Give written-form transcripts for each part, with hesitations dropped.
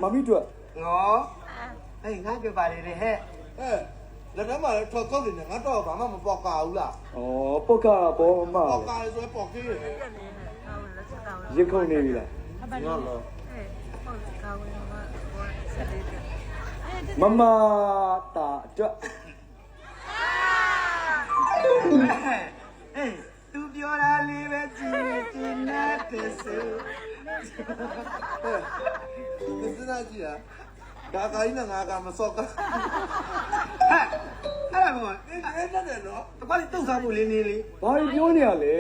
မမီတို့ ငေါအေးငါပြောပါလေဟဲ့ လက်ထဲမှာလည်းထော်ကောက်နေတယ်ငါတော့ဘာမှမပေါက်ကာဘူးလား ဩပုတ်ကဘောမ ပေါက်ကာဆိုရင်ပေါက်ကြီးတယ် ရစ်ခုန်နေပြီလား ငါလော မမတာအတွက် အေးသူပြောတာလေးပဲကြည့်နေတဲ့ဆူ ဒီစနာကြီးဒါကာကြီးနဲ့ငါကမစော့ကာ ဟဲ့အဲ့ဒါက အဲ့ဒါနဲ့နော် တကွာလေးတုတ်စားဖို့လေးနေလေး ဘာပြောနေရလဲ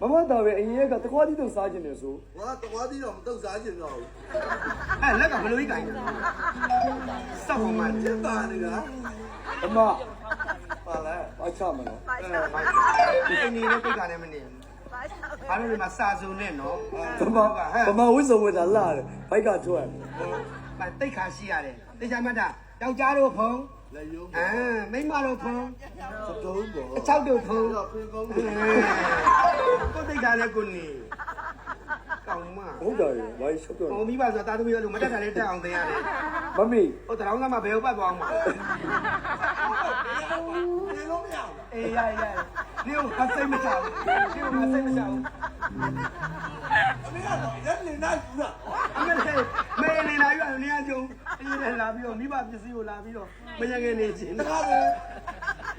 မမတာပဲအရင်ကတကွားတီးတော့စားခြင်းတယ်ဆို ငါတကွားသီးတော့မတုတ်စားချင်တော့ဘူး အဲ့လက်ကဘလို့ကြီးကိုင်စောက်ပေါ်မှာ ကျက်တာနေတာ အမ ပါလဲ ဘာချမလို့ ဒီနေလေးပိတ်ကလည်းမနေဘူးအားလုံးဒီမှာစာစုံနဲ့နော် ဗမာဝိဇ္ဇဝတာလာတယ်ဘိုက်ကထွက် တိတ်ခါရှိရတယ်တေချာမတ်တာယောက်ျားတို့ဖုံး လက်ယုံ မိန်းမတို့ဖုံး တုံးပေါ် အချောက်တို့ဖုံး တော့ပြင်ကောင်း ကိုတိတ်ခါလည်းကိုနေကောင်းမ ဟုတ်တယ်ဘာရှုပ်တော့ ဟိုမိဘဆိုတာသမီးတို့မတက်တာလေးတက်အောင်သင်ရတယ် မမီ ဟိုတရောင်းကမှဘယ်ဟုတ်ပတ်သွားအောင်မ ဒီလိုမရဘူး အေးရနေဟိုအစိမ့်မချဘူးနေဟိုအစိမ့်မချဘူး အမေကတော့ရက်နေနိုင်ဘူးလား အမေမေနေလာယူနေရကြုံအေးလည်းလာပြီးတော့မိဘပစ္စည်းကိုလာပြီးတော့မရငယ်နေချင်း တကားတယ်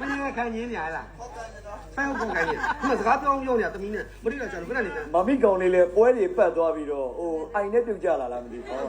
မရငယ်ခံရင်းညာလား ဟုတ်တယ်နော် ဆိုင်ဟုတ်ခံရင်းဒီမှာစကားပြောင်းနေတာတမီးနဲ့မတိတော့ကျွန်တော်ခဏနေတယ် မမီကောင်လေးလည်းပွဲတွေပတ်သွားပြီးတော့ဟိုအိုင်နဲ့ပြုတ်ကြလာလားမသိဘူး